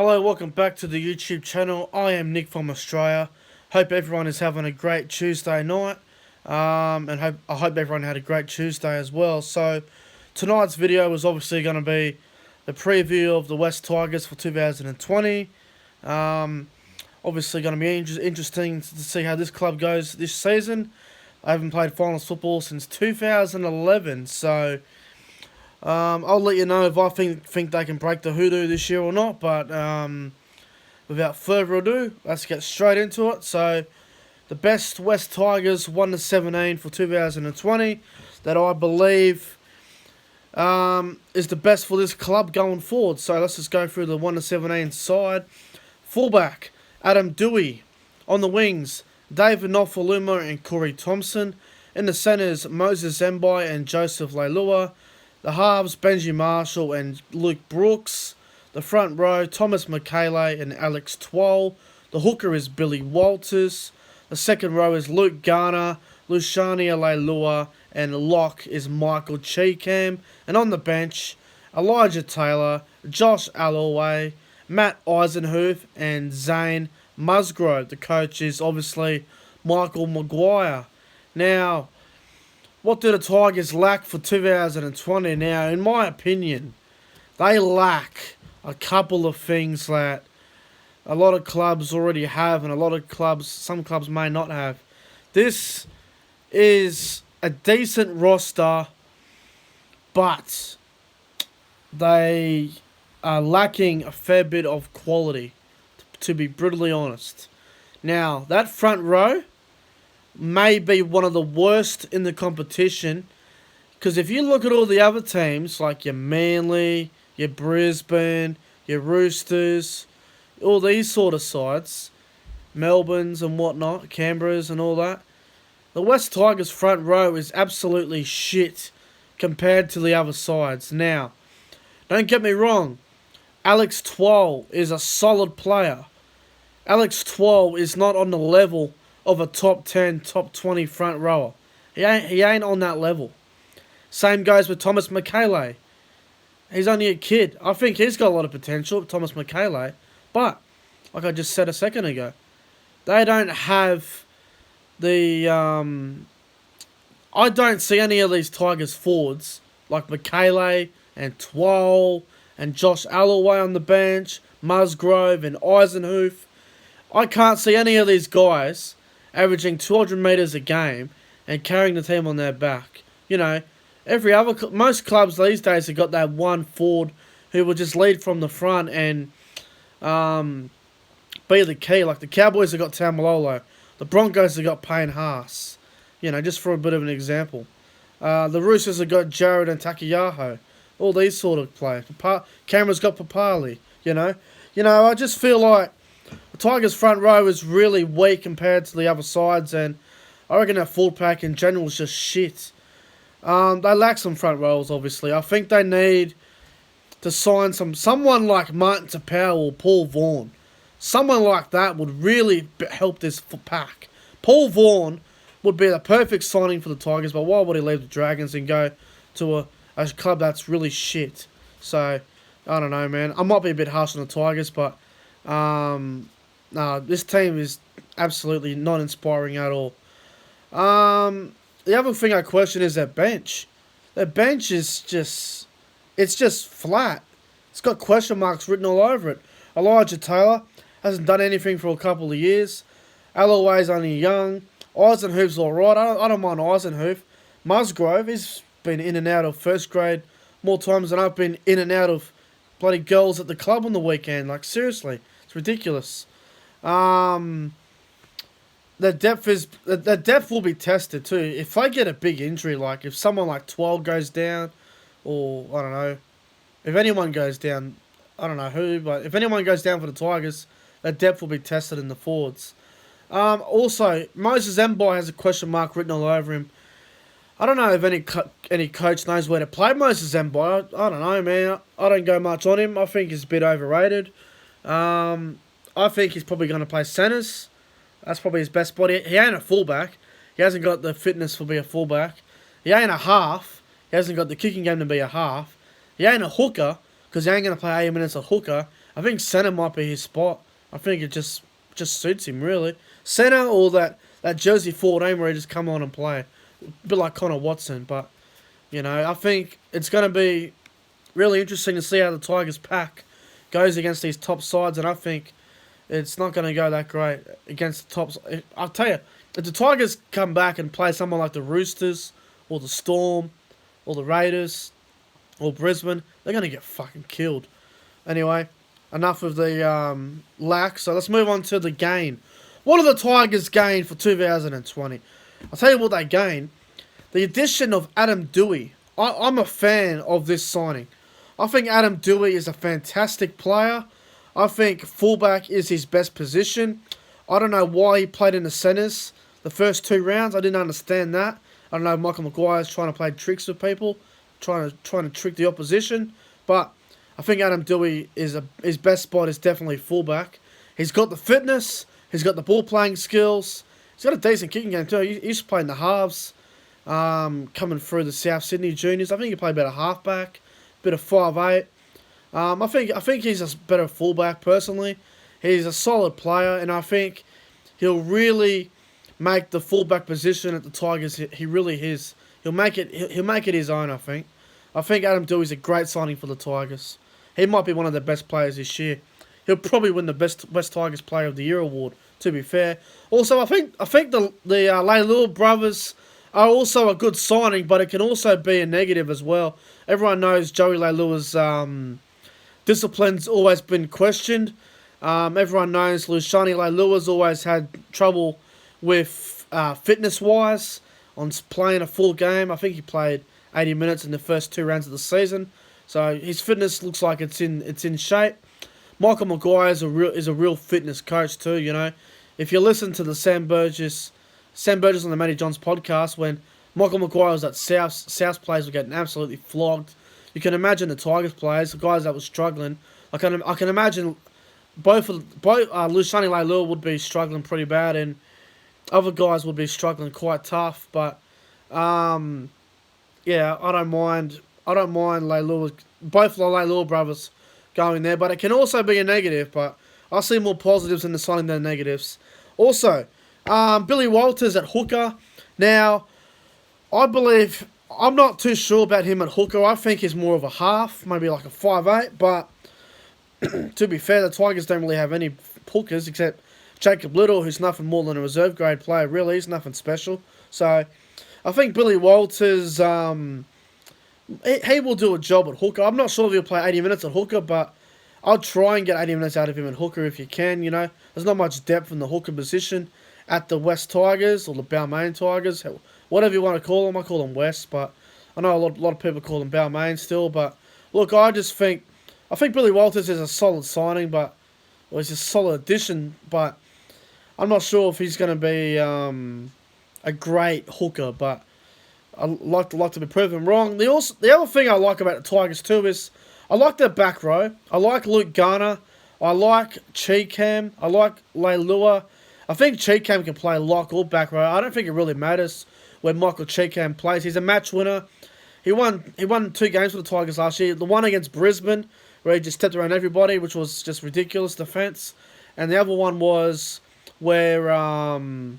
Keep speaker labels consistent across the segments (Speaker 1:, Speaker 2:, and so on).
Speaker 1: Hello, welcome back to the YouTube channel. I am Nick from Australia. Hope everyone is having a great Tuesday night. I hope everyone had a great Tuesday as well. So, tonight's video is obviously going to be the preview of the West Tigers for 2020. Obviously going to be interesting to see how this club goes this season. I haven't played finals football since 2011, so I'll let you know if I think they can break the hoodoo this year or not. But without further ado, let's get straight into it. So, the best West Tigers 1-17 for 2020 that I believe is the best for this club going forward. So let's just go through the 1-17 side. Fullback Adam Doueihi. On the wings, David Nofoaluma and Corey Thompson. In the centres, Moses Mbye and Joseph Leilua. The halves, Benji Marshall and Luke Brooks. The front row, Thomas Makele and Alex Twal. The hooker is Billy Walters. The second row is Luke Garner, Lushania Leilua, and lock is Michael Cheekham. And on the bench, Elijah Taylor, Josh Alloway, Matt Eisenhuth, and Zane Musgrove. The coach is obviously Michael Maguire. Now, what do the Tigers lack for 2020? Now, in my opinion, they lack a couple of things that a lot of clubs already have and some clubs may not have. This is a decent roster, but they are lacking a fair bit of quality, to be brutally honest. Now, that front row may be one of the worst in the competition, because if you look at all the other teams, like your Manly, your Brisbane, your Roosters, all these sort of sides, Melbourne's and whatnot, Canberra's and all that, the West Tigers front row is absolutely shit compared to the other sides. Now, don't get me wrong, Alex Twal is a solid player. Alex Twal is not on the level of a top 10, top 20 front rower. He ain't on that level. Same goes with Thomas Makele. He's only a kid. I think he's got a lot of potential, Thomas Makele. But, like I just said a second ago, they don't have the... I don't see any of these Tigers forwards, like Makele and Twal and Josh Alloway on the bench, Musgrove and Eisenhuth. I can't see any of these guys averaging 200 metres a game and carrying the team on their back. You know, most clubs these days have got that one forward who will just lead from the front and be the key. Like the Cowboys have got Tamalolo, the Broncos have got Payne Haas. You know, just for a bit of an example. The Roosters have got Jared and Takiyaho. All these sort of players. Cameron's got Papali. You know, I just feel like the Tigers' front row is really weak compared to the other sides, and I reckon that full pack in general is just shit. They lack some front rows, obviously. I think they need to sign someone like Martin Tapau or Paul Vaughan. Someone like that would really help this pack. Paul Vaughan would be the perfect signing for the Tigers, but why would he leave the Dragons and go to a club that's really shit? So, I don't know, man. I might be a bit harsh on the Tigers, but no, this team is absolutely not inspiring at all. The other thing I question is their bench. Their bench is just... it's just flat. It's got question marks written all over it. Elijah Taylor hasn't done anything for a couple of years. Alloway's only young. Eisenhuth's alright. I don't mind Eisenhuth. Musgrove, he's been in and out of first grade more times than I've been in and out of bloody girls at the club on the weekend. Like, seriously. It's ridiculous. The depth will be tested too. If they get a big injury, like if someone like 12 goes down, or I don't know, if anyone goes down, I don't know who, but if anyone goes down for the Tigers, that depth will be tested in the forwards. Also, Moses Mbye has a question mark written all over him. I don't know if any coach knows where to play Moses Mbye. I don't know, man. I don't go much on him. I think he's a bit overrated. I think he's probably going to play centres. That's probably his best spot. He ain't a fullback. He hasn't got the fitness to be a fullback. He ain't a half. He hasn't got the kicking game to be a half. He ain't a hooker, because he ain't going to play 80 minutes at hooker. I think centre might be his spot. I think it just suits him, really. Centre or that Jersey 14 where he just come on and play. A bit like Connor Watson, but, I think it's going to be really interesting to see how the Tigers pack goes against these top sides, and I think it's not going to go that great against the tops. I'll tell you, if the Tigers come back and play someone like the Roosters or the Storm or the Raiders or Brisbane, they're going to get fucking killed. Anyway, enough of the lack, so let's move on to the gain. What do the Tigers gain for 2020? I'll tell you what they gain. The addition of Adam Doueihi. I'm a fan of this signing. I think Adam Doueihi is a fantastic player. I think fullback is his best position. I don't know why he played in the centres the first 2 rounds. I didn't understand that. I don't know if Michael Maguire's trying to play tricks with people, trying to trick the opposition. But I think Adam Doueihi his best spot is definitely fullback. He's got the fitness. He's got the ball playing skills. He's got a decent kicking game too. He used to play in the halves, coming through the South Sydney juniors. I think he played better halfback, bit of 5'8". I think he's a better fullback personally. He's a solid player, and I think he'll really make the fullback position at the Tigers. He really is. He'll make it his own. I think Adam Doueihi's a great signing for the Tigers. He might be one of the best players this year. He'll probably win the best Tigers Player of the Year award. To be fair, also I think the Leilua brothers are also a good signing, but it can also be a negative as well. Everyone knows Joey Leilua's discipline's always been questioned. Everyone knows Luciani Leilua's always had trouble with fitness-wise on playing a full game. I think he played 80 minutes in the first 2 rounds of the season, so his fitness looks like it's in shape. Michael Maguire is a real fitness coach too. If you listen to the Sam Burgess on the Matty Johns podcast, when Michael Maguire was at South players were getting absolutely flogged. You can imagine the Tigers players, the guys that were struggling. I can imagine both Luciani Leilua would be struggling pretty bad, and other guys would be struggling quite tough. But yeah, I don't mind Leilua, both the Leilua brothers going there, but it can also be a negative. But I see more positives in the signing than negatives. Also, Billy Walters at hooker. Now, I'm not too sure about him at hooker. I think he's more of a half, maybe like a 5'8". But to be fair, the Tigers don't really have any hookers except Jacob Little, who's nothing more than a reserve grade player. Really, he's nothing special. So I think Billy Walters, he will do a job at hooker. I'm not sure if he'll play 80 minutes at hooker, but I'll try and get 80 minutes out of him at hooker if you can. There's not much depth in the hooker position at the West Tigers or the Balmain Tigers, whatever you want to call them. I call them West, but I know a lot of people call them Balmain still. But look, I think Billy Walters is a solid signing, he's a solid addition. But I'm not sure if he's going to be a great hooker. But I'd like to be proven wrong. The other thing I like about the Tigers too is I like their back row. I like Luke Garner. I like Cheekham. I like Leilua. I think Cheekham can play lock or back row. I don't think it really matters when Michael Cheekham plays. He's a match winner. He won 2 games for the Tigers last year. The one against Brisbane, where he just stepped around everybody, which was just ridiculous defence. And the other one was where the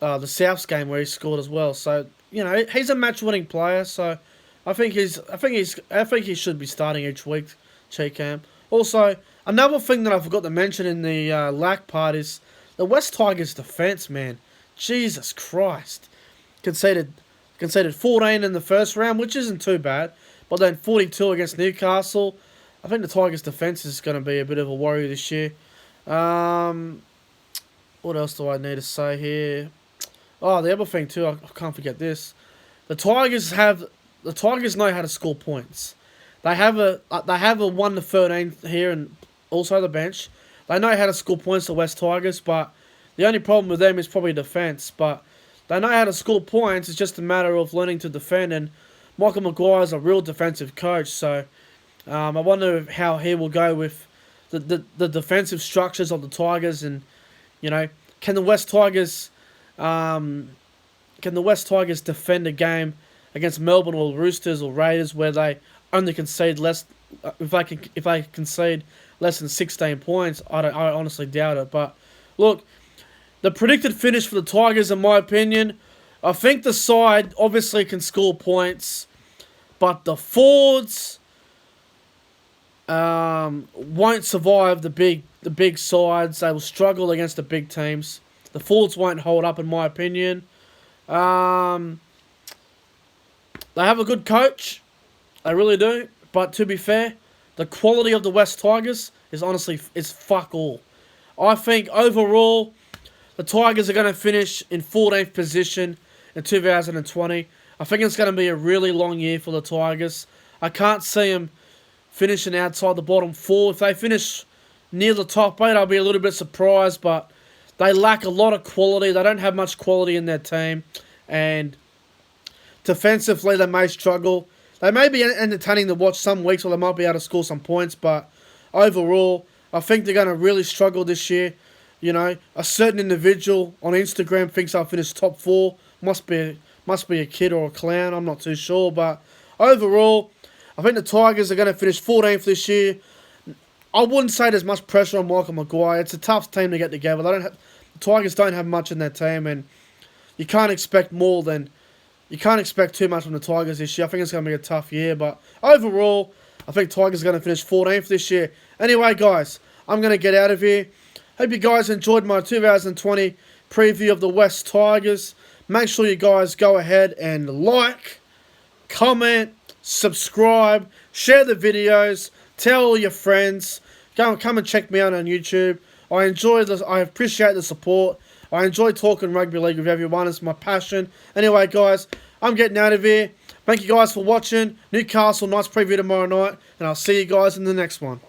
Speaker 1: Souths game where he scored as well. So he's a match winning player. So I think he should be starting each week, Cheekham. Also, another thing that I forgot to mention in the lack part is the West Tigers defence, man. Jesus Christ. Conceded 14 in the first round, which isn't too bad. But then 42 against Newcastle. I think the Tigers defence is going to be a bit of a worry this year. What else do I need to say here? Oh, the other thing too, I can't forget this. The Tigers know how to score points. They have a 1-13 here and also the bench. They know how to score points, the West Tigers, but the only problem with them is probably defence. But they know how to score points. It's just a matter of learning to defend. And Michael Maguire is a real defensive coach, so I wonder how he will go with the defensive structures of the Tigers. And can the West Tigers defend a game against Melbourne or Roosters or Raiders where they only concede less if they concede less than 16 points, I honestly doubt it. But look, the predicted finish for the Tigers, in my opinion, I think the side obviously can score points, but the Fords won't survive the big sides. They will struggle against the big teams. The Fords won't hold up, in my opinion. They have a good coach. They really do. But to be fair, the quality of the West Tigers is fuck all. I think overall, the Tigers are going to finish in 14th position in 2020. I think it's going to be a really long year for the Tigers. I can't see them finishing outside the bottom 4. If they finish near the top 8, I'll be a little bit surprised, but they lack a lot of quality. They don't have much quality in their team, and defensively they may struggle. They may be entertaining to watch some weeks, or they might be able to score some points, but overall, I think they're going to really struggle this year. You know, a certain individual on Instagram thinks I'll finish top 4. Must be a kid or a clown. I'm not too sure, but overall, I think the Tigers are going to finish 14th this year. I wouldn't say there's much pressure on Michael Maguire. It's a tough team to get together. The Tigers don't have much in their team, and you can't expect too much from the Tigers this year. I think it's going to be a tough year, but overall, I think Tigers are going to finish 14th this year. Anyway, guys, I'm going to get out of here. Hope you guys enjoyed my 2020 preview of the West Tigers. Make sure you guys go ahead and like, comment, subscribe, share the videos, tell all your friends. Come and check me out on YouTube. I appreciate the support. I enjoy talking rugby league with everyone. It's my passion. Anyway, guys, I'm getting out of here. Thank you guys for watching. Newcastle Knights preview tomorrow night, and I'll see you guys in the next one.